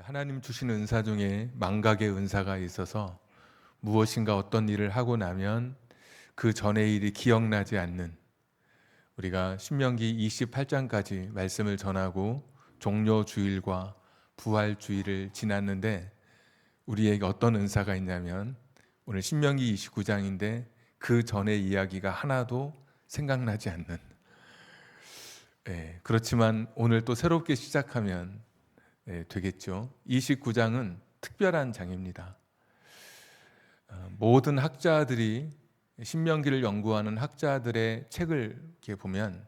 하나님 주신 은사 중에 망각의 은사가 있어서 무엇인가 어떤 일을 하고 나면 그 전의 일이 기억나지 않는, 우리가 신명기 28장까지 말씀을 전하고 종려주일과 부활주일을 지났는데, 우리에게 어떤 은사가 있냐면 오늘 신명기 29장인데 그 전의 이야기가 하나도 생각나지 않는, 그렇지만 오늘 또 새롭게 시작하면 되겠죠. 29장은 특별한 장입니다. 모든 학자들이, 신명기를 연구하는 학자들의 책을 이렇게 보면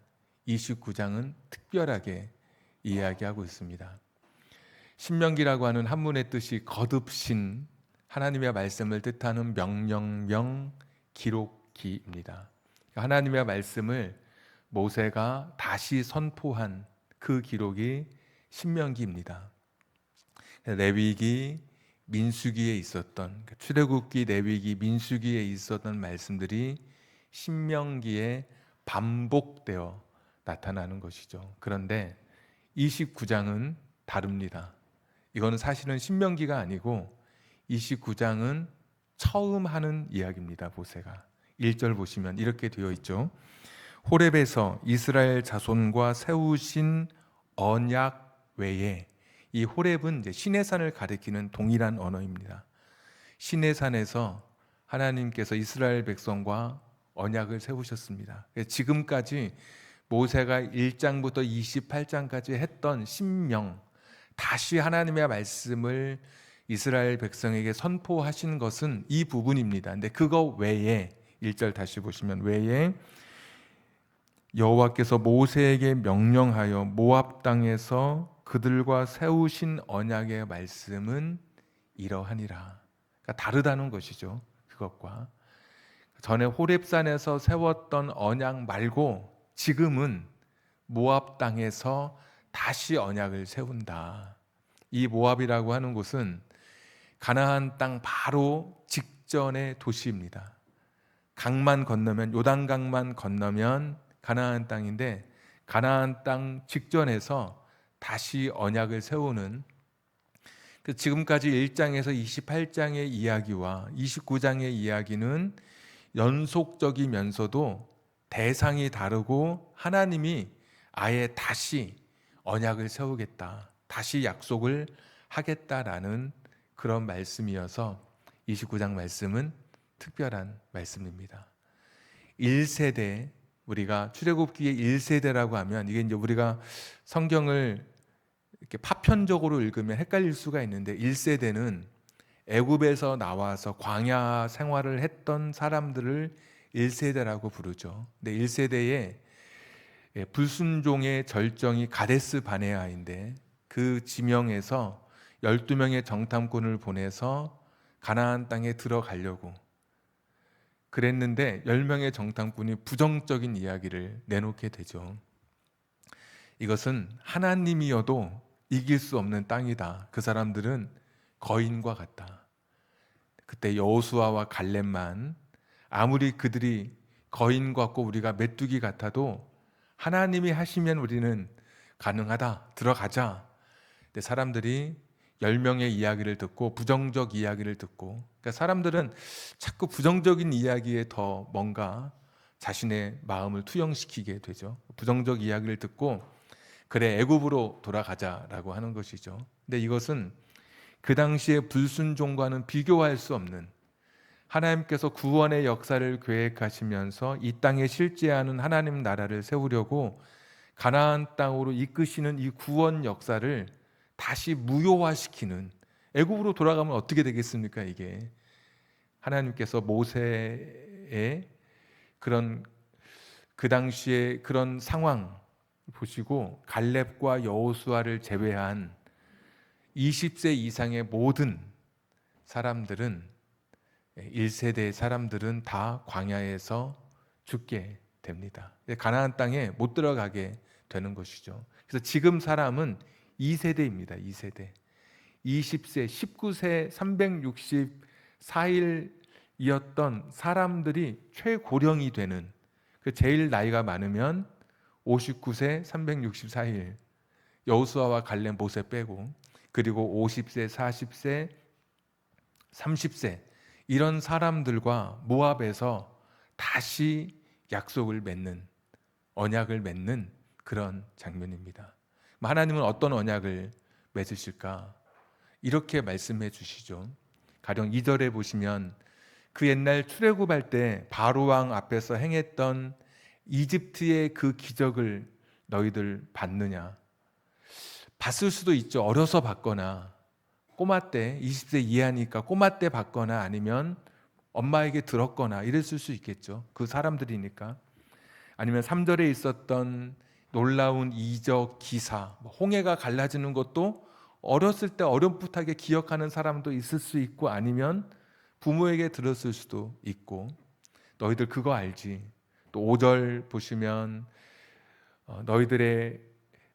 29장은 특별하게 이야기하고 있습니다. 신명기라고 하는 한문의 뜻이 거듭신, 하나님의 말씀을 뜻하는 명령명, 기록기입니다. 하나님의 말씀을 모세가 다시 선포한 그 기록이 신명기입니다. 레위기, 민수기에 있었던, 출애굽기, 레위기, 민수기에 있었던 말씀들이 신명기에 반복되어 나타나는 것이죠. 그런데 29장은 다릅니다. 이거는 사실은 신명기가 아니고 29장은 처음 하는 이야기입니다. 모세가 1절 보시면 이렇게 되어 있죠. 호렙에서 이스라엘 자손과 세우신 언약 외에, 이 호렙은 이제 시내산을 가리키는 동일한 언어입니다. 시내산에서 하나님께서 이스라엘 백성과 언약을 세우셨습니다. 지금까지 모세가 1장부터 28장까지 했던 신명, 다시 하나님의 말씀을 이스라엘 백성에게 선포하신 것은 이 부분입니다. 근데 그거 외에, 1절 다시 보시면 외에 여호와께서 모세에게 명령하여 모압 땅에서 그들과 세우신 언약의 말씀은 이러하니라. 그러니까 다르다는 것이죠. 그것과 전에 호렙산에서 세웠던 언약 말고 지금은 모압 땅에서 다시 언약을 세운다. 이 모압이라고 하는 곳은 가나안 땅 바로 직전의 도시입니다. 강만 건너면, 요단강만 건너면 가나안 땅인데, 가나안 땅 직전에서 다시 언약을 세우는, 지금까지 1장에서 28장의 이야기와 29장의 이야기는 연속적이면서도 대상이 다르고 하나님이 아예 다시 언약을 세우겠다, 다시 약속을 하겠다라는 그런 말씀이어서 29장 말씀은 특별한 말씀입니다. 1세대, 우리가 출애굽기의 1세대라고 하면, 이게 이제 우리가 성경을 이렇게 파편적으로 읽으면 헷갈릴 수가 있는데, 1세대는 애굽에서 나와서 광야 생활을 했던 사람들을 1세대라고 부르죠. 근데 1세대에 불순종의 절정이 가데스 바네아인데, 그 지명에서 12명의 정탐꾼을 보내서 가나안 땅에 들어가려고 그랬는데 10명의 정탐꾼이 부정적인 이야기를 내놓게 되죠. 이것은 하나님이어도 이길 수 없는 땅이다. 그 사람들은 거인과 같다. 그때 여호수아와 갈렙만, 아무리 그들이 거인 같고 우리가 메뚜기 같아도 하나님이 하시면 우리는 가능하다, 들어가자. 근데 사람들이 10명의 이야기를 듣고, 부정적 이야기를 듣고, 그러니까 사람들은 자꾸 부정적인 이야기에 더 뭔가 자신의 마음을 투영시키게 되죠. 부정적 이야기를 듣고 그래 애굽으로 돌아가자라고 하는 것이죠. 근데 이것은 그 당시의 불순종과는 비교할 수 없는, 하나님께서 구원의 역사를 계획하시면서 이 땅에 실제하는 하나님 나라를 세우려고 가나안 땅으로 이끄시는 이 구원 역사를 다시 무효화시키는, 애굽으로 돌아가면 어떻게 되겠습니까? 이게 하나님께서 모세의 그런, 그 당시에 그런 상황 보시고 갈렙과 여호수아를 제외한 20세 이상의 모든 사람들은, 1세대 사람들은 다 광야에서 죽게 됩니다. 가나안 땅에 못 들어가게 되는 것이죠. 그래서 지금 사람은 2세대입니다. 2세대. 20세, 19세 364일이었던 사람들이 최고령이 되는, 그 제일 나이가 많으면 59세 364일, 여호수아와 갈렙, 모세 빼고 그리고 50세, 40세, 30세 이런 사람들과 모압에서 다시 약속을 맺는, 언약을 맺는 그런 장면입니다. 하나님은 어떤 언약을 맺으실까? 이렇게 말씀해 주시죠. 가령 2절에 보시면 그 옛날 출애굽할 때 바로 왕 앞에서 행했던 이집트의 그 기적을 너희들 봤느냐? 봤을 수도 있죠. 어려서 봤거나 꼬마 때 20세 이하니까 꼬마 때 봤거나 아니면 엄마에게 들었거나 이랬을 수 있겠죠. 그 사람들이니까. 아니면 3절에 있었던 놀라운 이적 기사, 홍해가 갈라지는 것도 어렸을 때 어렴풋하게 기억하는 사람도 있을 수 있고 아니면 부모에게 들었을 수도 있고 너희들 그거 알지? 또 5절 보시면 너희들의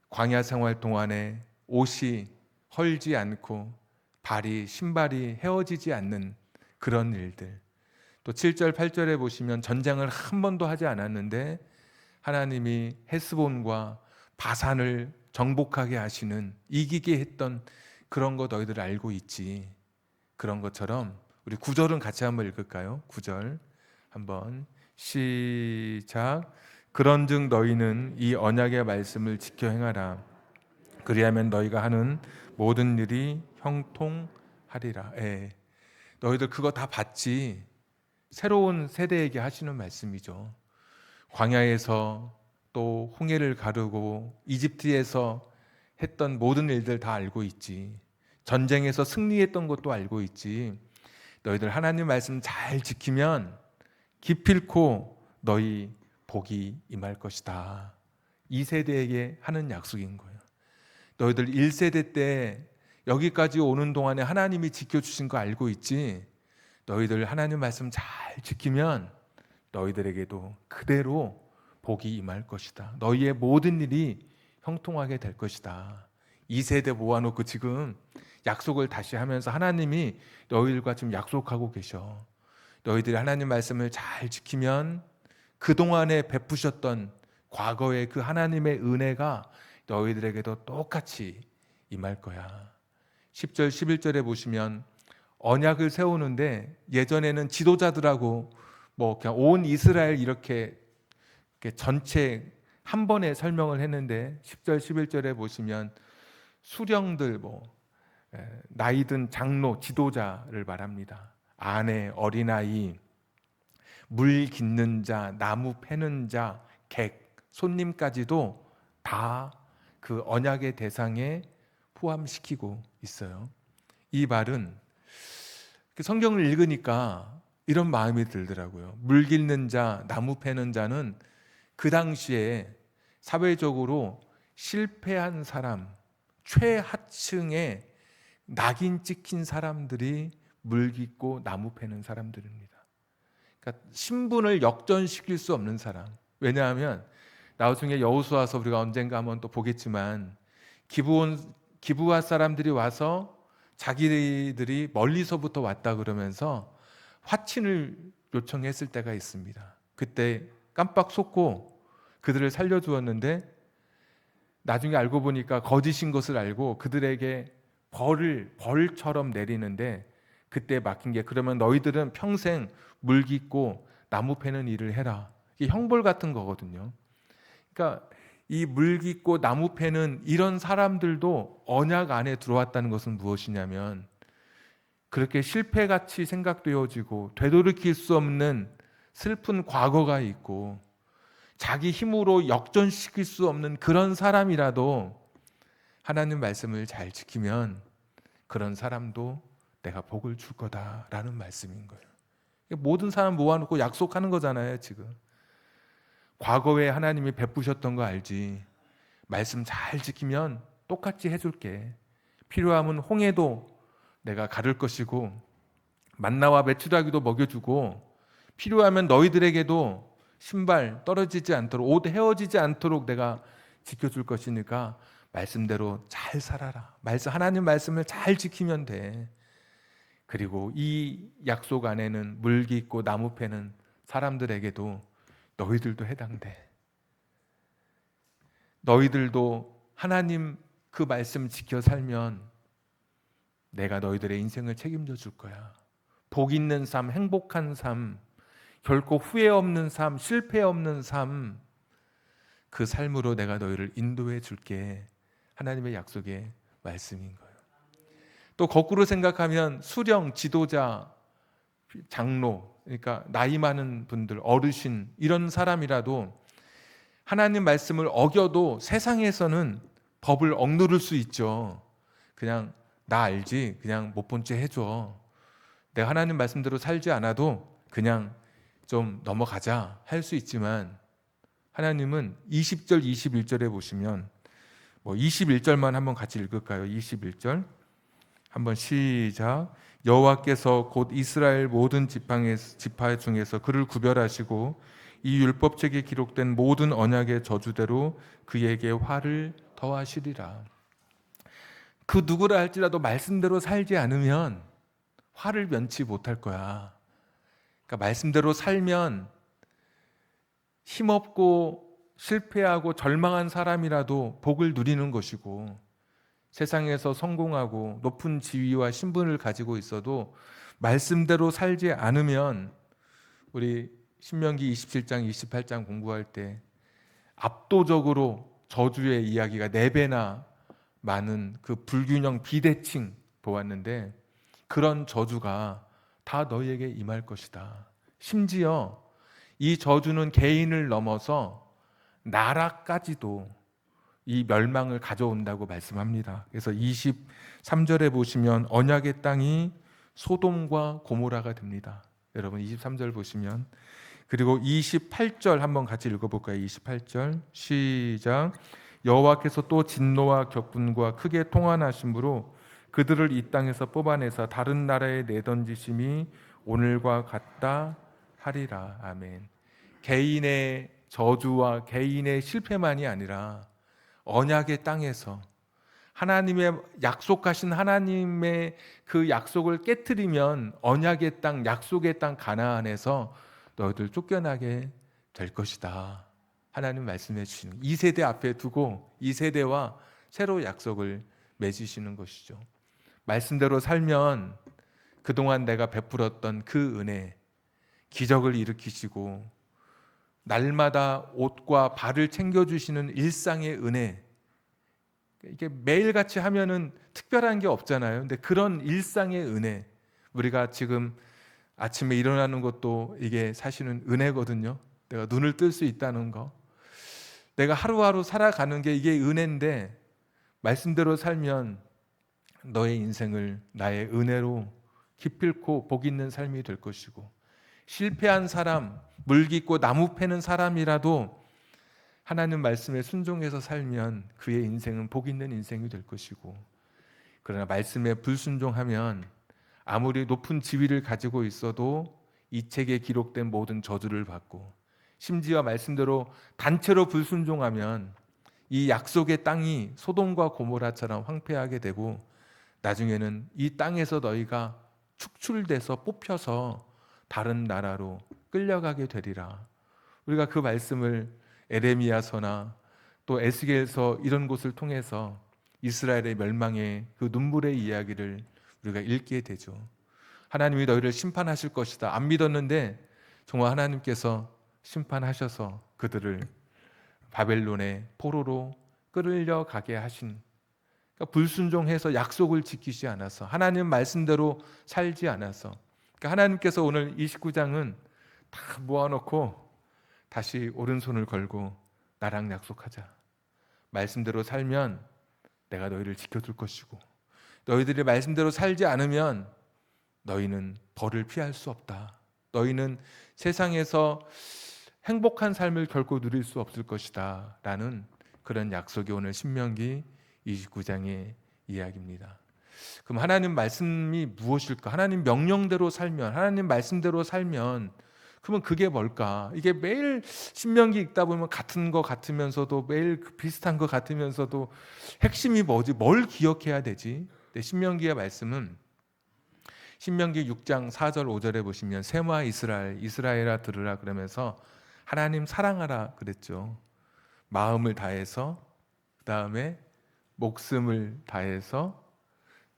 광야 생활 동안에 옷이 헐지 않고 신발이 헤어지지 않는 그런 일들. 또 7절, 8절에 보시면 전쟁을 한 번도 하지 않았는데 하나님이 헤스본과 바산을 정복하게 하시는, 이기게 했던 그런 거 너희들 알고 있지. 그런 것처럼 우리 9절은 같이 한번 읽을까요? 9절 한번 시작. 그런즉 너희는 이 언약의 말씀을 지켜 행하라. 그리하면 너희가 하는 모든 일이 형통하리라. 너희들 그거 다 봤지. 새로운 세대에게 하시는 말씀이죠. 광야에서 또 홍해를 가르고 이집트에서 했던 모든 일들 다 알고 있지. 전쟁에서 승리했던 것도 알고 있지. 너희들 하나님 말씀 잘 지키면 기필코 너희 복이 임할 것이다. 이 세대에게 하는 약속인 거예요. 너희들 1세대 때 여기까지 오는 동안에 하나님이 지켜주신 거 알고 있지. 너희들 하나님 말씀 잘 지키면 너희들에게도 그대로 복이 임할 것이다. 너희의 모든 일이 형통하게 될 것이다. 2세대 모아놓고 지금 약속을 다시 하면서 하나님이 너희들과 지금 약속하고 계셔. 너희들이 하나님 말씀을 잘 지키면 그동안에 베푸셨던 과거의 그 하나님의 은혜가 너희들에게도 똑같이 임할 거야. 10절, 11절에 보시면 언약을 세우는데 예전에는 지도자들하고 그냥 온 이스라엘 이렇게 전체 한 번에 설명을 했는데 10절, 11절에 보시면 수령들, 나이든 장로, 지도자를 말합니다. 아내, 어린아이, 물 깃는 자, 나무 패는 자, 객, 손님까지도 다 그 언약의 대상에 포함시키고 있어요. 이 말은 성경을 읽으니까 이런 마음이 들더라고요. 물 깃는 자, 나무 패는 자는 그 당시에 사회적으로 실패한 사람, 최하층의 낙인 찍힌 사람들이 물 깃고 나무 패는 사람들입니다. 그러니까 신분을 역전시킬 수 없는 사람. 왜냐하면 나중에 여호수아서 우리가 언젠가 한번 또 보겠지만 기브아 사람들이 와서 자기들이 멀리서부터 왔다 그러면서 화친을 요청했을 때가 있습니다. 그때 깜빡 속고 그들을 살려주었는데 나중에 알고 보니까 거짓인 것을 알고 그들에게 벌처럼 내리는데 그때 막힌 게 그러면 너희들은 평생 물 깃고 나무 패는 일을 해라. 이게 형벌 같은 거거든요. 그러니까 이 물 깃고 나무 패는 이런 사람들도 언약 안에 들어왔다는 것은 무엇이냐면 그렇게 실패같이 생각되어지고 되돌이킬 수 없는 슬픈 과거가 있고 자기 힘으로 역전시킬 수 없는 그런 사람이라도 하나님 말씀을 잘 지키면 그런 사람도 내가 복을 줄 거다라는 말씀인 거예요. 모든 사람 모아놓고 약속하는 거잖아요. 지금 과거에 하나님이 베푸셨던 거 알지. 말씀 잘 지키면 똑같이 해줄게. 필요하면 홍해도 내가 가를 것이고 만나와 메추라기도 먹여주고 필요하면 너희들에게도 신발 떨어지지 않도록 옷 헤어지지 않도록 내가 지켜줄 것이니까 말씀대로 잘 살아라. 하나님 말씀을 잘 지키면 돼. 그리고 이 약속 안에는 물 깃고 나무 패는 사람들에게도 너희들도 해당돼. 너희들도 하나님 그 말씀 지켜 살면 내가 너희들의 인생을 책임져 줄 거야. 복 있는 삶, 행복한 삶, 결코 후회 없는 삶, 실패 없는 삶, 그 삶으로 내가 너희를 인도해 줄게. 하나님의 약속의 말씀인 거예요. 또 거꾸로 생각하면 수령, 지도자, 장로, 그러니까 나이 많은 분들, 어르신 이런 사람이라도 하나님 말씀을 어겨도 세상에서는 법을 억누를 수 있죠. 그냥 나 알지, 그냥 못 본 채 해줘. 내가 하나님 말씀대로 살지 않아도 그냥 좀 넘어가자 할 수 있지만, 하나님은 20절, 21절에 보시면 21절만 한번 같이 읽을까요? 21절 한번 시작. 여호와께서 곧 이스라엘 모든 지파 중에서 그를 구별하시고 이 율법책에 기록된 모든 언약의 저주대로 그에게 화를 더하시리라. 그 누구라 할지라도 말씀대로 살지 않으면 화를 면치 못할 거야. 그러니까 말씀대로 살면 힘없고 실패하고 절망한 사람이라도 복을 누리는 것이고, 세상에서 성공하고 높은 지위와 신분을 가지고 있어도 말씀대로 살지 않으면, 우리 신명기 27장 28장 공부할 때 압도적으로 저주의 이야기가 4배나 많은 그 불균형 비대칭 보았는데, 그런 저주가 다 너희에게 임할 것이다. 심지어 이 저주는 개인을 넘어서 나라까지도 이 멸망을 가져온다고 말씀합니다. 그래서 23절에 보시면 언약의 땅이 소돔과 고모라가 됩니다. 여러분 23절 보시면, 그리고 28절 한번 같이 읽어볼까요? 28절 시작. 여호와께서 또 진노와 격분과 크게 통한하심으로 그들을 이 땅에서 뽑아내서 다른 나라에 내던지심이 오늘과 같다 하리라. 아멘. 개인의 저주와 개인의 실패만이 아니라 언약의 땅에서 하나님의 약속하신 하나님의 그 약속을 깨트리면 언약의 땅, 약속의 땅 가나안에서 너희들 쫓겨나게 될 것이다. 하나님 말씀해 주시는, 이 세대 앞에 두고 이 세대와 새로 약속을 맺으시는 것이죠. 말씀대로 살면 그동안 내가 베풀었던 그 은혜, 기적을 일으키시고 날마다 옷과 발을 챙겨주시는 일상의 은혜, 이게 매일같이 하면은 특별한 게 없잖아요. 근데 그런 일상의 은혜, 우리가 지금 아침에 일어나는 것도 이게 사실은 은혜거든요. 내가 눈을 뜰 수 있다는 거, 내가 하루하루 살아가는 게 이게 은혜인데, 말씀대로 살면 너의 인생을 나의 은혜로 기필코 복 있는 삶이 될 것이고, 실패한 사람, 물 깊고 나무 패는 사람이라도 하나님 말씀에 순종해서 살면 그의 인생은 복 있는 인생이 될 것이고, 그러나 말씀에 불순종하면 아무리 높은 지위를 가지고 있어도 이 책에 기록된 모든 저주를 받고, 심지어 말씀대로 단체로 불순종하면 이 약속의 땅이 소돔과 고모라처럼 황폐하게 되고, 나중에는 이 땅에서 너희가 축출돼서 뽑혀서 다른 나라로 끌려가게 되리라. 우리가 그 말씀을 에레미야서나 또 에스겔서 이런 곳을 통해서 이스라엘의 멸망의 그 눈물의 이야기를 우리가 읽게 되죠. 하나님이 너희를 심판하실 것이다. 안 믿었는데 정말 하나님께서 심판하셔서 그들을 바벨론의 포로로 끌려가게 하신, 그러니까 불순종해서 약속을 지키지 않아서, 하나님 말씀대로 살지 않아서, 그러니까 하나님께서 오늘 29장은 다 모아놓고 다시 오른손을 걸고 나랑 약속하자. 말씀대로 살면 내가 너희를 지켜줄 것이고, 너희들이 말씀대로 살지 않으면 너희는 벌을 피할 수 없다. 너희는 세상에서 행복한 삶을 결코 누릴 수 없을 것이다 라는 그런 약속이 오늘 신명기 29장의 이야기입니다. 그럼 하나님 말씀이 무엇일까? 하나님 명령대로 살면, 하나님 말씀대로 살면, 그러면 그게 뭘까? 이게 매일 신명기 읽다 보면 같은 거 같으면서도, 매일 비슷한 거 같으면서도 핵심이 뭐지? 뭘 기억해야 되지? 근데 신명기의 말씀은 신명기 6장 4절 5절에 보시면 세마 이스라엘아 들으라 그러면서 하나님 사랑하라 그랬죠. 마음을 다해서, 그 다음에 목숨을 다해서,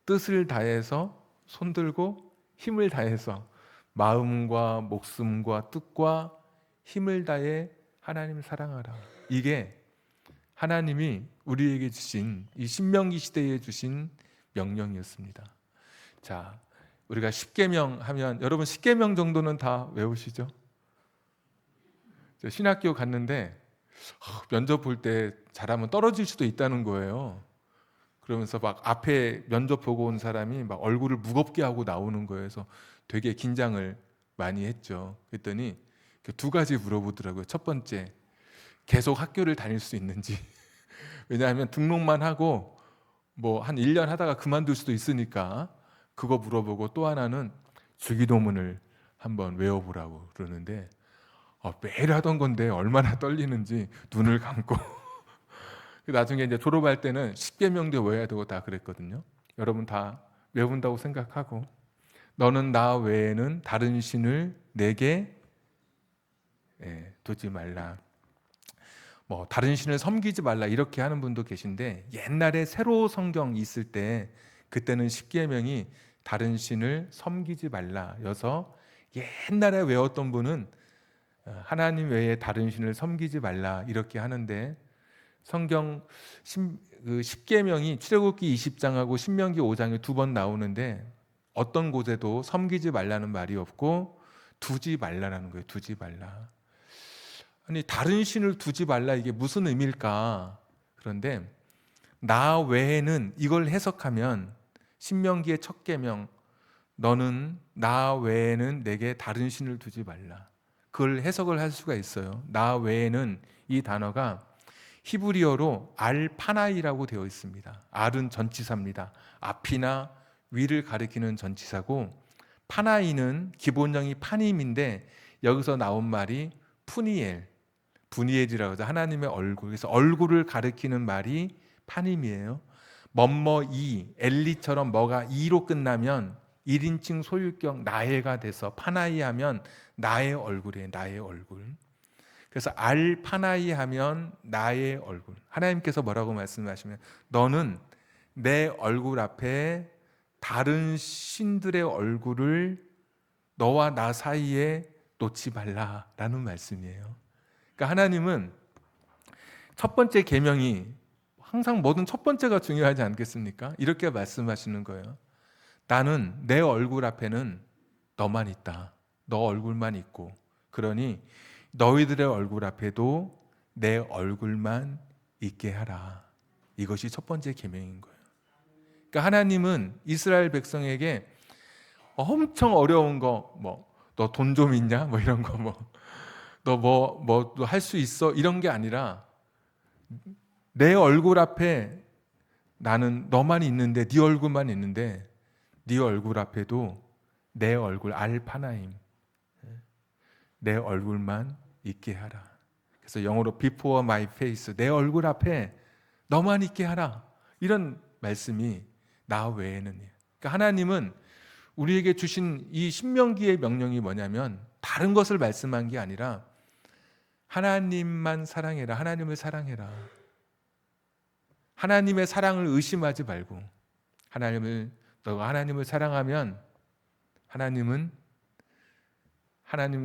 뜻을 다해서 손들고 힘을 다해서 마음과 목숨과 뜻과 힘을 다해 하나님을 사랑하라. 이게 하나님이 우리에게 주신 이 신명기 시대에 주신 명령이었습니다. 자, 우리가 십계명 하면 여러분 십계명 정도는 다 외우시죠? 신학교 갔는데 면접 볼 때 잘하면 떨어질 수도 있다는 거예요. 그러면서 막 앞에 면접 보고 온 사람이 막 얼굴을 무겁게 하고 나오는 거예요. 그래서 되게 긴장을 많이 했죠. 그랬더니 두 가지 물어보더라고요. 첫 번째, 계속 학교를 다닐 수 있는지. 왜냐하면 등록만 하고 뭐 한 1년 하다가 그만둘 수도 있으니까 그거 물어보고, 또 하나는 주기도문을 한번 외워보라고 그러는데 매일 하던 건데 얼마나 떨리는지 눈을 감고 나중에 이제 졸업할 때는 십계명도 외워야 되고 다 그랬거든요. 여러분 다 외운다고 생각하고, 너는 나 외에는 다른 신을 내게 두지 말라. 뭐 다른 신을 섬기지 말라 이렇게 하는 분도 계신데, 옛날에 새로 성경 있을 때 그때는 십계명이 다른 신을 섬기지 말라여서 옛날에 외웠던 분은 하나님 외에 다른 신을 섬기지 말라 이렇게 하는데, 성경 십계명이 출애굽기 20장하고 신명기 5장에 두 번 나오는데 어떤 곳에도 섬기지 말라는 말이 없고 두지 말라라는 거예요. 두지 말라. 아니, 다른 신을 두지 말라, 이게 무슨 의미일까? 그런데 나 외에는, 이걸 해석하면 신명기의 첫 계명, 너는 나 외에는 내게 다른 신을 두지 말라, 그걸 해석을 할 수가 있어요. 나 외에는 이 단어가 히브리어로 알파나이라고 되어 있습니다. 알은 전치사입니다. 앞이나 위를 가리키는 전치사고, 파나이는 기본형이 파님인데 여기서 나온 말이 푸니엘, 분이엘이라고 해서 하나님의 얼굴, 그래서 얼굴을 가리키는 말이 파님이에요. 뭐뭐이, 엘리처럼 뭐가 이로 끝나면 1인칭 소유격 나해가 돼서 파나이 하면 나의 얼굴이에요. 나의 얼굴. 그래서 알파나이 하면 나의 얼굴. 하나님께서 뭐라고 말씀하시면, 너는 내 얼굴 앞에 다른 신들의 얼굴을 너와 나 사이에 놓지 말라라는 말씀이에요. 그러니까 하나님은 첫 번째 계명이 항상 뭐든 첫 번째가 중요하지 않겠습니까? 이렇게 말씀하시는 거예요. 나는 내 얼굴 앞에는 너만 있다. 너 얼굴만 있고, 그러니 너희들의 얼굴 앞에도 내 얼굴만 있게 하라. 이것이 첫 번째 계명인 거예요. 그러니까 하나님은 이스라엘 백성에게 엄청 어려운 거, 뭐 너 돈 좀 있냐? 뭐 이런 거, 너 할 수 있어? 이런 게 아니라, 내 얼굴 앞에 나는 너만 있는데, 네 얼굴만 있는데 네 얼굴 앞에도 내 얼굴, 알파나임, 내 얼굴만 있게 하라. 그래서 영어로 before my face, 내 얼굴 앞에 너만 있게 하라, 이런 말씀이 나 외에는. 그러니까 하나님은 우리에게 주신 이 신명기의 명령이 뭐냐면, 다른 것을 말씀한 게 아니라 하나님만 사랑해라, 하나님을 사랑해라. 하나님의 사랑을 의심하지 말고, 너가 하나님을 사랑하면 하나님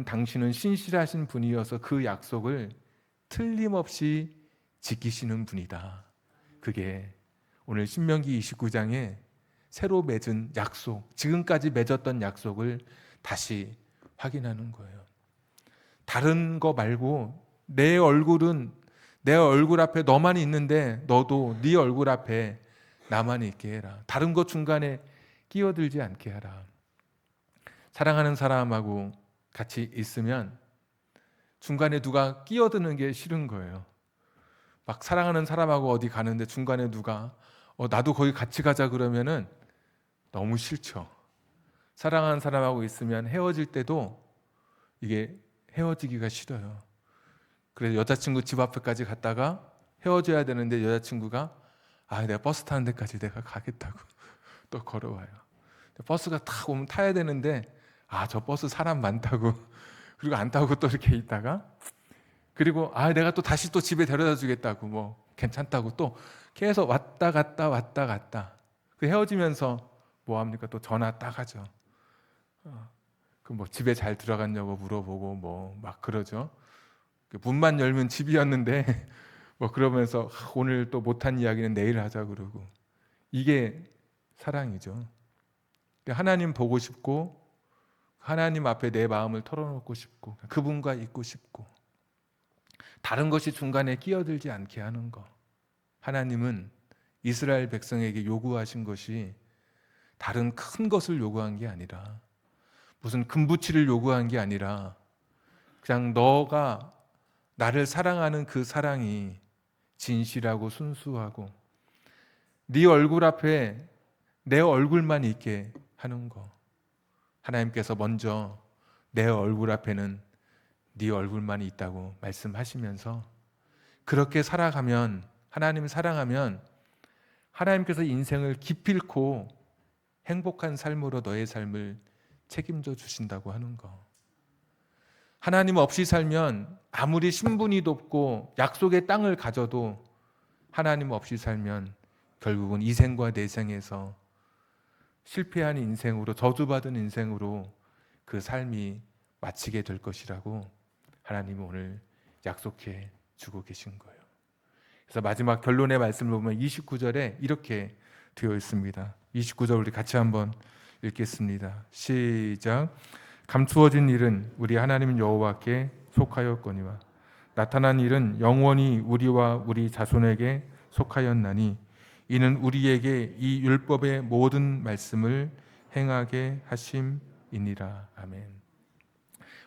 당신은 신실하신 분이어서 그 약속을 틀림없이 지키시는 분이다. 그게 오늘 신명기 29장에 새로 맺은 약속, 지금까지 맺었던 약속을 다시 확인하는 거예요. 다른 거 말고 내 얼굴 앞에 너만 있는데 너도 네 얼굴 앞에 나만 있게 해라. 다른 거 중간에 끼어들지 않게 하라. 사랑하는 사람하고 같이 있으면 중간에 누가 끼어드는 게 싫은 거예요. 막 사랑하는 사람하고 어디 가는데 중간에 누가 나도 거기 같이 가자 그러면은 너무 싫죠. 사랑하는 사람하고 있으면 헤어질 때도 이게 헤어지기가 싫어요. 그래서 여자친구 집 앞에까지 갔다가 헤어져야 되는데 여자친구가 내가 버스 타는 데까지 내가 가겠다고 또 걸어와요. 버스가 탁 오면 타야 되는데 저 버스 사람 많다고 그리고 안 타고 또 이렇게 있다가, 그리고 내가 또 다시 또 집에 데려다 주겠다고 뭐 괜찮다고 또 계속 왔다 갔다. 그 헤어지면서 뭐 합니까? 또 전화 딱 하죠. 그 뭐 집에 잘 들어갔냐고 물어보고 뭐 막 그러죠. 그 문만 열면 집이었는데 뭐 그러면서 오늘 또 못한 이야기는 내일 하자 그러고. 이게 사랑이죠. 하나님 보고 싶고 하나님 앞에 내 마음을 털어놓고 싶고 그분과 있고 싶고 다른 것이 중간에 끼어들지 않게 하는 거. 하나님은 이스라엘 백성에게 요구하신 것이 다른 큰 것을 요구한 게 아니라 무슨 금부치를 요구한 게 아니라 그냥 너가 나를 사랑하는 그 사랑이 진실하고 순수하고 네 얼굴 앞에 내 얼굴만 있게 하는 거. 하나님께서 먼저 내 얼굴 앞에는 네 얼굴만 있다고 말씀하시면서 그렇게 살아가면 하나님을 사랑하면 하나님께서 인생을 기필코 행복한 삶으로 너의 삶을 책임져 주신다고 하는 거. 하나님 없이 살면 아무리 신분이 높고 약속의 땅을 가져도 하나님 없이 살면 결국은 이 생과 내 생에서 실패한 인생으로 저주받은 인생으로 그 삶이 마치게 될 것이라고 하나님은 오늘 약속해 주고 계신 거예요. 그래서 마지막 결론의 말씀을 보면 29절에 이렇게 되어 있습니다. 29절 우리 같이 한번 읽겠습니다. 시작. 감추어진 일은 우리 하나님 여호와께 속하였거니와 나타난 일은 영원히 우리와 우리 자손에게 속하였나니 이는 우리에게 이 율법의 모든 말씀을 행하게 하심이니라. 아멘.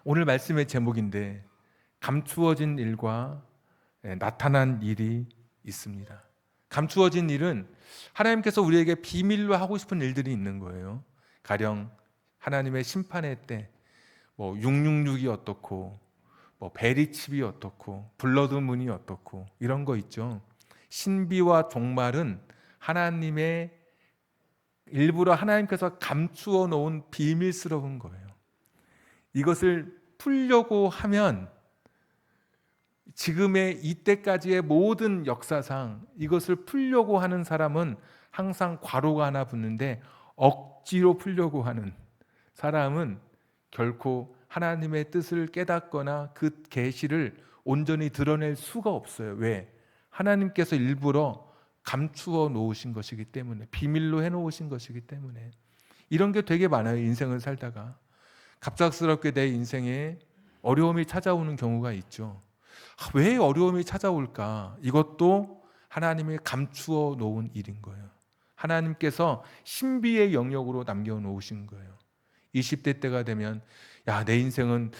오늘 말씀의 제목인데 감추어진 일과 나타난 일이 있습니다. 감추어진 일은 하나님께서 우리에게 비밀로 하고 싶은 일들이 있는 거예요. 가령 하나님의 심판의 때 뭐 666이 어떻고 뭐 베리칩이 어떻고 블러드문이 어떻고 이런 거 있죠. 신비와 종말은 하나님의 일부러 하나님께서 감추어 놓은 비밀스러운 거예요. 이것을 풀려고 하면 지금의 이때까지의 모든 역사상 이것을 풀려고 하는 사람은 항상 괄호가 하나 붙는데 억지로 풀려고 하는 사람은 결코 하나님의 뜻을 깨닫거나 그 계시를 온전히 드러낼 수가 없어요. 왜? 하나님께서 일부러 감추어 놓으신 것이기 때문에, 비밀로 해놓으신 것이기 때문에. 이런 게 되게 많아요. 인생을 살다가 갑작스럽게 내 인생에 어려움이 찾아오는 경우가 있죠. 왜 어려움이 찾아올까? 이것도 하나님이 감추어 놓은 일인 거예요. 하나님께서 신비의 영역으로 남겨놓으신 거예요. 20대 때가 되면 야, 내 인생은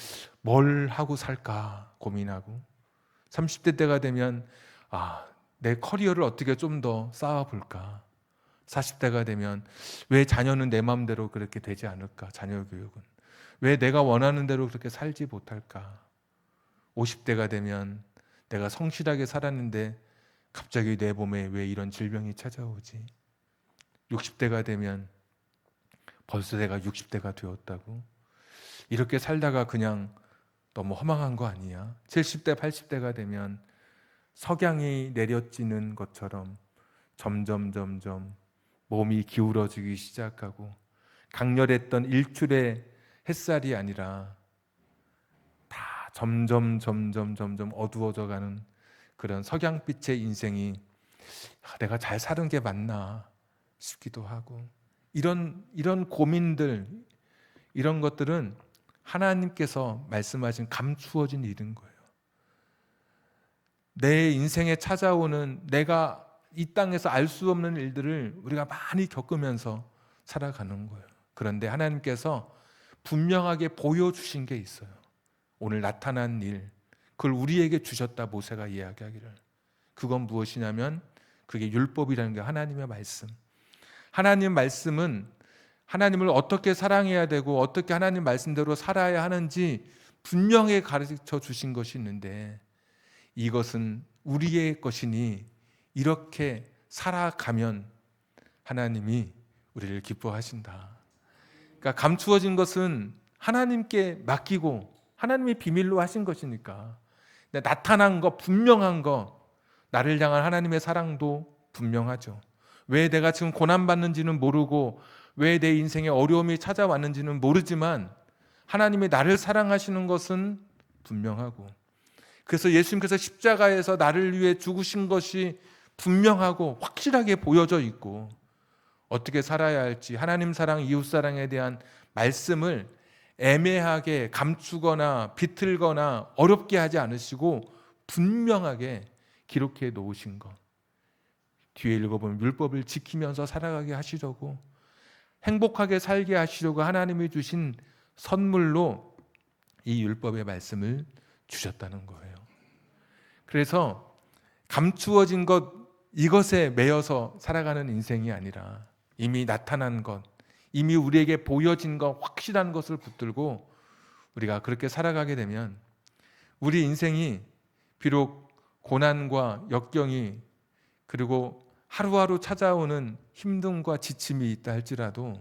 뭘 하고 살까 고민하고 30대 때가 되면 내 커리어를 어떻게 좀 더 쌓아볼까. 40대가 되면 왜 자녀는 내 마음대로 그렇게 되지 않을까. 자녀 교육은 왜 내가 원하는 대로 그렇게 살지 못할까. 50대가 되면 내가 성실하게 살았는데 갑자기 내 몸에 왜 이런 질병이 찾아오지. 60대가 되면 벌써 내가 60대가 되었다고. 이렇게 살다가 그냥 너무 허망한 거 아니야. 70대 80대가 되면 석양이 내려지는 것처럼 점점 몸이 기울어지기 시작하고 강렬했던 일출의 햇살이 아니라 다 점점 어두워져가는 그런 석양빛의 인생이 내가 잘 사는 게 맞나 싶기도 하고 이런 고민들 이런 것들은 하나님께서 말씀하신 감추어진 일인 거예요. 내 인생에 찾아오는 내가 이 땅에서 알 수 없는 일들을 우리가 많이 겪으면서 살아가는 거예요. 그런데 하나님께서 분명하게 보여주신 게 있어요. 오늘 나타난 일, 그걸 우리에게 주셨다 모세가 이야기하기를. 그건 무엇이냐면 그게 율법이라는 게 하나님의 말씀. 하나님 말씀은 하나님을 어떻게 사랑해야 되고 어떻게 하나님 말씀대로 살아야 하는지 분명히 가르쳐 주신 것이 있는데 이것은 우리의 것이니 이렇게 살아가면 하나님이 우리를 기뻐하신다. 그러니까 감추어진 것은 하나님께 맡기고 하나님이 비밀로 하신 것이니까. 근데 나타난 거, 분명한 거, 나를 향한 하나님의 사랑도 분명하죠. 왜 내가 지금 고난받는지는 모르고 왜 내 인생에 어려움이 찾아왔는지는 모르지만 하나님이 나를 사랑하시는 것은 분명하고, 그래서 예수님께서 십자가에서 나를 위해 죽으신 것이 분명하고 확실하게 보여져 있고, 어떻게 살아야 할지 하나님 사랑, 이웃 사랑에 대한 말씀을 애매하게 감추거나 비틀거나 어렵게 하지 않으시고 분명하게 기록해 놓으신 것, 뒤에 읽어보면 율법을 지키면서 살아가게 하시려고, 행복하게 살게 하시려고 하나님이 주신 선물로 이 율법의 말씀을 주셨다는 거예요. 그래서 감추어진 것, 이것에 매여서 살아가는 인생이 아니라 이미 나타난 것, 이미 우리에게 보여진 것, 확실한 것을 붙들고 우리가 그렇게 살아가게 되면 우리 인생이 비록 고난과 역경이, 그리고 하루하루 찾아오는 힘듦과 지침이 있다 할지라도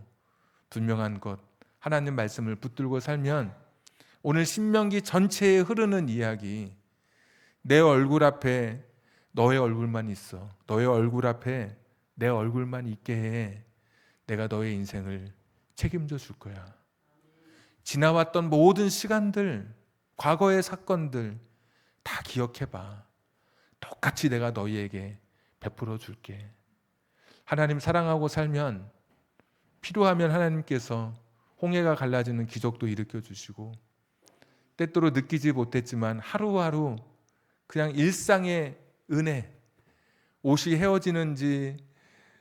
분명한 것, 하나님 말씀을 붙들고 살면 오늘 신명기 전체에 흐르는 이야기, 내 얼굴 앞에 너의 얼굴만 있어, 너의 얼굴 앞에 내 얼굴만 있게 해, 내가 너의 인생을 책임져 줄 거야. 지나왔던 모든 시간들, 과거의 사건들 다 기억해봐. 똑같이 내가 너희에게 베풀어 줄게. 하나님 사랑하고 살면 필요하면 하나님께서 홍해가 갈라지는 기적도 일으켜 주시고, 때때로 느끼지 못했지만 하루하루 그냥 일상의 은혜, 옷이 헤어지는지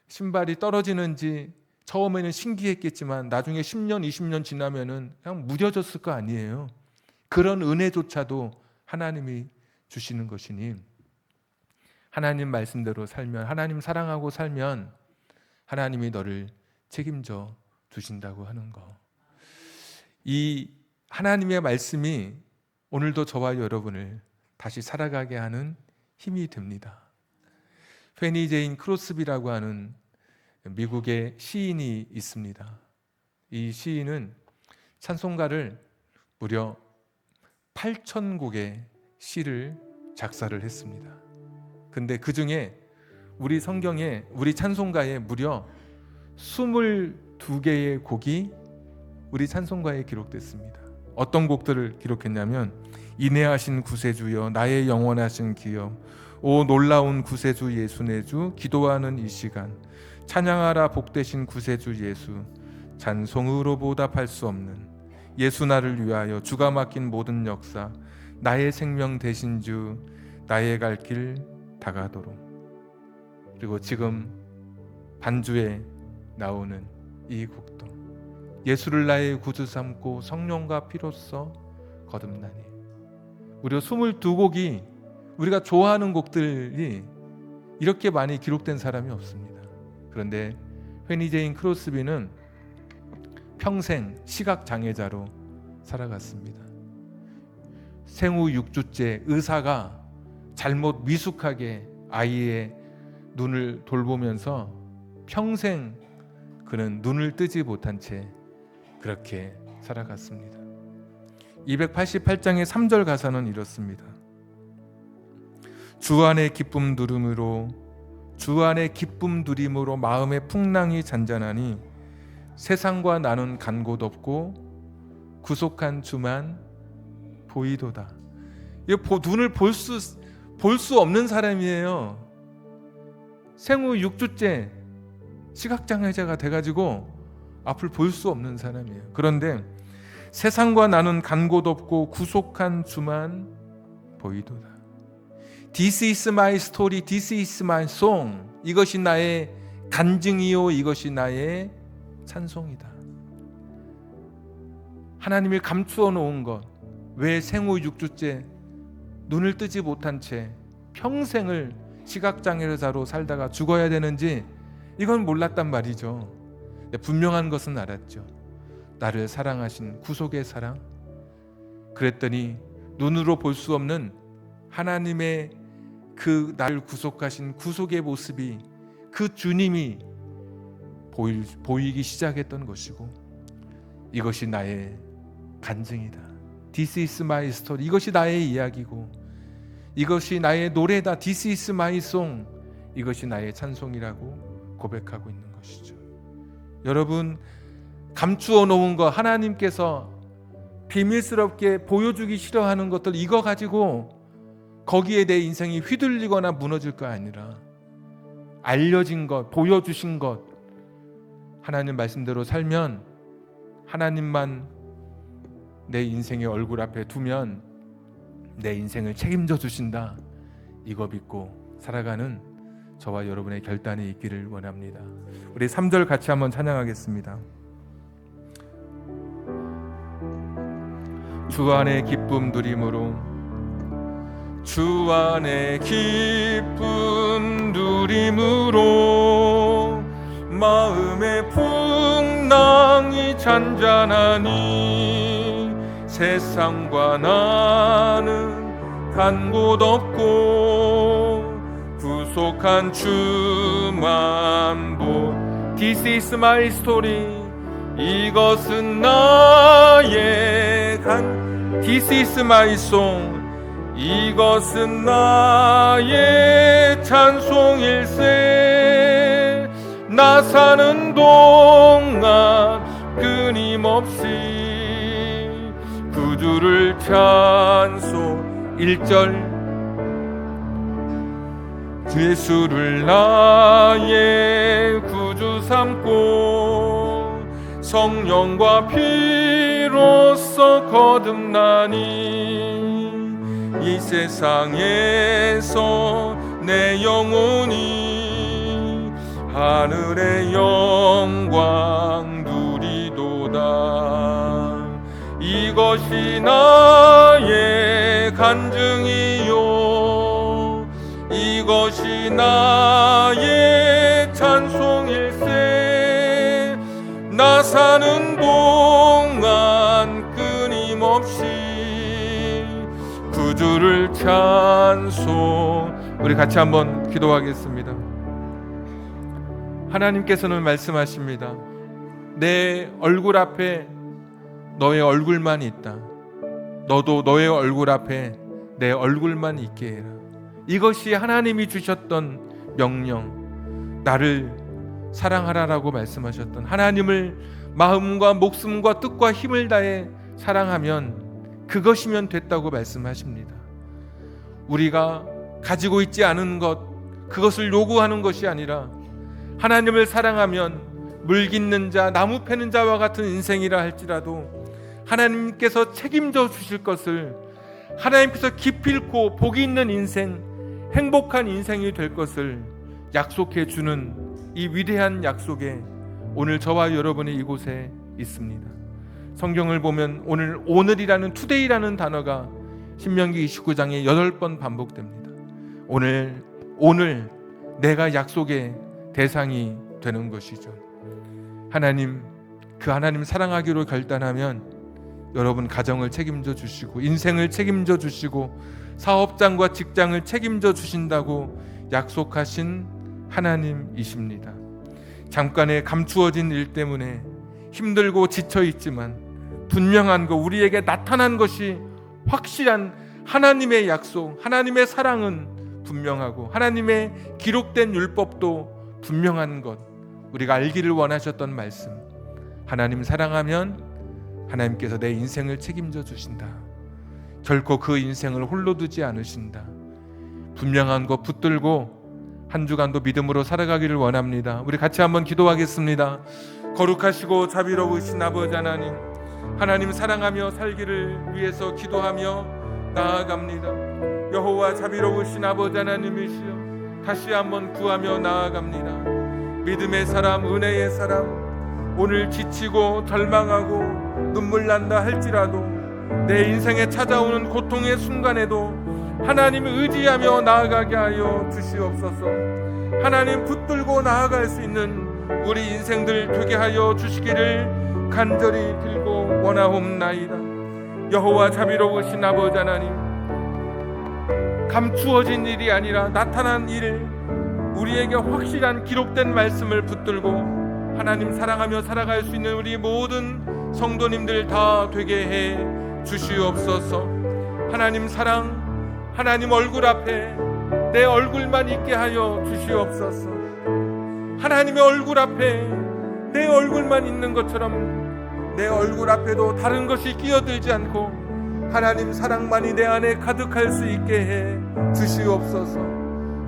신발이 떨어지는지 처음에는 신기했겠지만 나중에 10년, 20년 지나면은 그냥 무뎌졌을 거 아니에요. 그런 은혜조차도 하나님이 주시는 것이니, 하나님 말씀대로 살면, 하나님 사랑하고 살면 하나님이 너를 책임져 주신다고 하는 거. 이 하나님의 말씀이 오늘도 저와 여러분을 다시 살아가게 하는 힘이 됩니다. 페니 제인 크로스비라고 하는 미국의 시인이 있습니다. 이 시인은 찬송가를 무려 8,000곡의 시를 작사를 했습니다. 근데 그 중에 우리 성경에, 우리 찬송가에 무려 22개의 곡이 우리 찬송가에 기록됐습니다. 어떤 곡들을 기록했냐면, 인애하신 구세주여, 나의 영원하신 기업, 오 놀라운 구세주 예수 내 주, 기도하는 이 시간, 찬양하라 복되신 구세주 예수, 찬송으로 보답할 수 없는 예수 나를 위하여 주가 맡긴 모든 역사, 나의 생명 되신 주, 나의 갈 길 다가도록. 그리고 지금 반주에 나오는 이 곡도 예수를 나의 구주 삼고 성령과 피로써 거듭나니. 무려 22곡이 우리가 좋아하는 곡들이 이렇게 많이 기록된 사람이 없습니다. 그런데 페니 제인 크로스비는 평생 시각장애자로 살아갔습니다. 생후 6주째 의사가 잘못 미숙하게 아이의 눈을 돌보면서 평생 그는 눈을 뜨지 못한 채 그렇게 살아갔습니다. 288장의 3절 가사는 이렇습니다. 주 안에 기쁨 누림으로, 주 안에 기쁨 누림으로 마음의 풍랑이 잔잔하니 세상과 나눈 간 곳 없고 구속한 주만 보이도다. 눈을 볼 수 없는 사람이에요. 생후 6주째 시각장애자가 돼가지고 앞을 볼 수 없는 사람이에요. 그런데 세상과 나눈 간 곳 없고 구속한 주만 보이도다. This is my story, this is my song. 이것이 나의 간증이요, 이것이 나의 찬송이다. 하나님을 감추어 놓은 것, 왜 생후 6주째 눈을 뜨지 못한 채 평생을 시각장애자로 살다가 죽어야 되는지 이건 몰랐단 말이죠. 분명한 것은 알았죠. 나를 사랑하신 구속의 사랑. 그랬더니 눈으로 볼 수 없는 하나님의 그 나를 구속하신 구속의 모습이, 그 주님이 보이기 시작했던 것이고, 이것이 나의 간증이다. This is my story. 이것이 나의 이야기고, 이것이 나의 노래다. This is my song. 이것이 나의 찬송이라고 고백하고 있는 것이죠. 여러분, 감추어 놓은 거 하나님께서 비밀스럽게 보여주기 싫어하는 것들, 이거 가지고 거기에 내 인생이 휘둘리거나 무너질 거 아니라 알려진 것, 보여주신 것, 하나님 말씀대로 살면, 하나님만 내 인생의 얼굴 앞에 두면 내 인생을 책임져 주신다, 이거 믿고 살아가는 저와 여러분의 결단이 있기를 원합니다. 우리 3절 같이 한번 찬양하겠습니다. 주 안에 기쁨 누림으로, 주 안에 기쁨 누림으로 마음의 풍랑이 잔잔하니 세상과 나는 간 곳 없고 구속한 주만 보. This is my story. 이것은 나의 This is my song. 이것은 나의 찬송일세. 나 사는 동안 끊임없이 구주를 찬송. 1절 예수를 나의 구주 삼고 성령과 피로써 거듭나니 이 세상에서 내 영혼이 하늘의 영광 누리도다. 이것이 나의 간증이요, 이것이 나의 찬송일세. 나 사는 동안 끊임없이 구주를 찬송. 우리 같이 한번 기도하겠습니다. 하나님께서는 말씀하십니다. 내 얼굴 앞에 너의 얼굴만 있다. 너도 너의 얼굴 앞에 내 얼굴만 있게 해라. 이것이 하나님이 주셨던 명령, 나를 사랑하라라고 말씀하셨던, 하나님을 마음과 목숨과 뜻과 힘을 다해 사랑하면 그것이면 됐다고 말씀하십니다. 우리가 가지고 있지 않은 것, 그것을 요구하는 것이 아니라 하나님을 사랑하면 물 깃는 자, 나무 패는 자와 같은 인생이라 할지라도 하나님께서 책임져 주실 것을, 하나님께서 기필코 복이 있는 인생, 행복한 인생이 될 것을 약속해 주는 이 위대한 약속에 오늘 저와 여러분이 이곳에 있습니다. 성경을 보면 오늘이라는 투데이라는 단어가 신명기 29장에 8번 반복됩니다. 오늘 내가 약속의 대상이 되는 것이죠. 하나님, 그 하나님 사랑하기로 결단하면 여러분 가정을 책임져 주시고 인생을 책임져 주시고 사업장과 직장을 책임져 주신다고 약속하신 하나님이십니다. 잠깐의 감추어진 일 때문에 힘들고 지쳐 있지만 분명한 것, 우리에게 나타난 것이 확실한 하나님의 약속, 하나님의 사랑은 분명하고 하나님의 기록된 율법도 분명한 것, 우리가 알기를 원하셨던 말씀, 하나님 사랑하면 하나님께서 내 인생을 책임져 주신다. 결코 그 인생을 홀로 두지 않으신다. 분명한 것 붙들고 한 주간도 믿음으로 살아가기를 원합니다. 우리 같이 한번 기도하겠습니다. 거룩하시고 자비로우신 아버지 하나님, 하나님 사랑하며 살기를 위해서 기도하며 나아갑니다. 여호와 자비로우신 아버지 하나님이시여, 다시 한번 구하며 나아갑니다. 믿음의 사람, 은혜의 사람, 오늘 지치고 절망하고 눈물 난다 할지라도 내 인생에 찾아오는 고통의 순간에도 하나님을 의지하며 나아가게 하여 주시옵소서. 하나님 붙들고 나아갈 수 있는 우리 인생들 되게 하여 주시기를 간절히 빌고 원하옵나이다. 여호와 자비로우신 아버지 하나님, 감추어진 일이 아니라 나타난 일, 우리에게 확실한 기록된 말씀을 붙들고 하나님 사랑하며 살아갈 수 있는 우리 모든 성도님들 다 되게 해 주시옵소서. 하나님 사랑, 하나님 얼굴 앞에 내 얼굴만 있게 하여 주시옵소서. 하나님의 얼굴 앞에 내 얼굴만 있는 것처럼 내 얼굴 앞에도 다른 것이 끼어들지 않고 하나님 사랑만이 내 안에 가득할 수 있게 해 주시옵소서.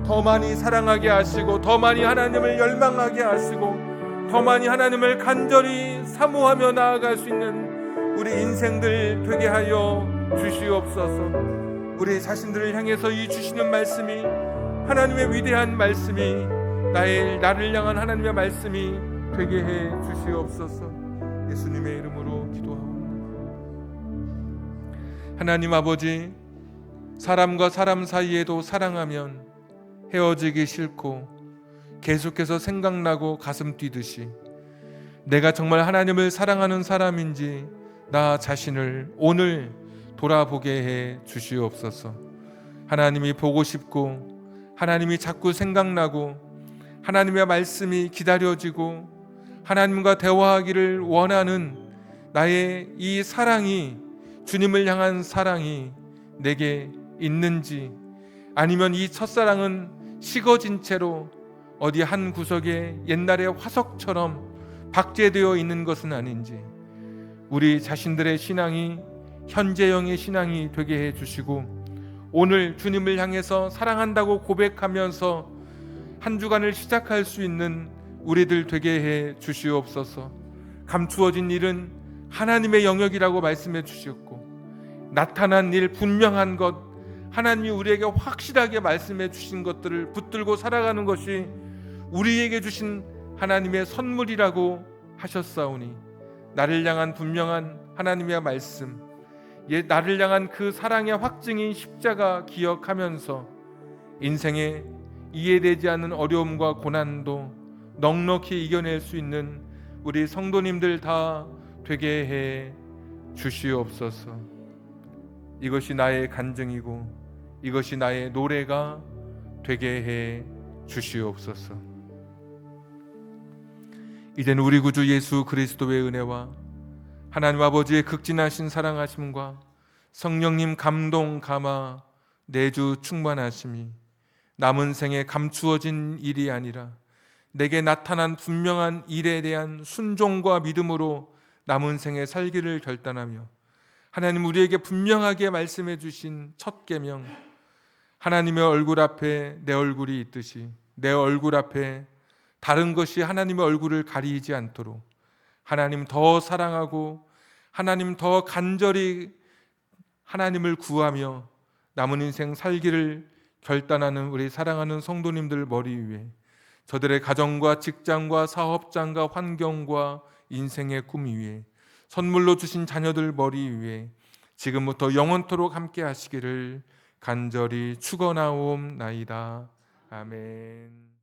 더 많이 사랑하게 하시고 더 많이 하나님을 열망하게 하시고 더 많이 하나님을 간절히 사모하며 나아갈 수 있는 우리 인생들 되게 하여 주시옵소서. 우리 자신들을 향해서 이 주시는 말씀이 하나님의 위대한 말씀이 나를 향한 하나님의 말씀이 되게 해 주시옵소서. 예수님의 이름으로 기도하옵나이다. 하나님 아버지, 사람과 사람 사이에도 사랑하면 헤어지기 싫고 계속해서 생각나고 가슴 뛰듯이 내가 정말 하나님을 사랑하는 사람인지 나 자신을 오늘 돌아보게 해 주시옵소서. 하나님이 보고 싶고 하나님이 자꾸 생각나고 하나님의 말씀이 기다려지고 하나님과 대화하기를 원하는 나의 이 사랑이, 주님을 향한 사랑이 내게 있는지, 아니면 이 첫사랑은 식어진 채로 어디 한 구석에 옛날의 화석처럼 박제되어 있는 것은 아닌지, 우리 자신들의 신앙이 현재형의 신앙이 되게 해 주시고 오늘 주님을 향해서 사랑한다고 고백하면서 한 주간을 시작할 수 있는 우리들 되게 해 주시옵소서. 감추어진 일은 하나님의 영역이라고 말씀해 주셨고 나타난 일, 분명한 것, 하나님이 우리에게 확실하게 말씀해 주신 것들을 붙들고 살아가는 것이 우리에게 주신 하나님의 선물이라고 하셨사오니 나를 향한 분명한 하나님의 말씀, 나를 향한 그 사랑의 확증인 십자가 기억하면서 인생에 이해되지 않는 어려움과 고난도 넉넉히 이겨낼 수 있는 우리 성도님들 다 되게 해 주시옵소서. 이것이 나의 간증이고 이것이 나의 노래가 되게 해 주시옵소서. 이제는 우리 구주 예수 그리스도의 은혜와 하나님 아버지의 극진하신 사랑하심과 성령님 감동 감화 내주 충만하심이 남은 생에 감추어진 일이 아니라 내게 나타난 분명한 일에 대한 순종과 믿음으로 남은 생에 살기를 결단하며 하나님 우리에게 분명하게 말씀해 주신 첫 계명, 하나님의 얼굴 앞에 내 얼굴이 있듯이 내 얼굴 앞에 다른 것이 하나님의 얼굴을 가리지 않도록 하나님 더 사랑하고 하나님 더 간절히 하나님을 구하며 남은 인생 살기를 결단하는 우리 사랑하는 성도님들 머리 위에 저들의 가정과 직장과 사업장과 환경과 인생의 꿈 위에 선물로 주신 자녀들 머리 위에 지금부터 영원토록 함께 하시기를 간절히 축원하옵나이다. 아멘.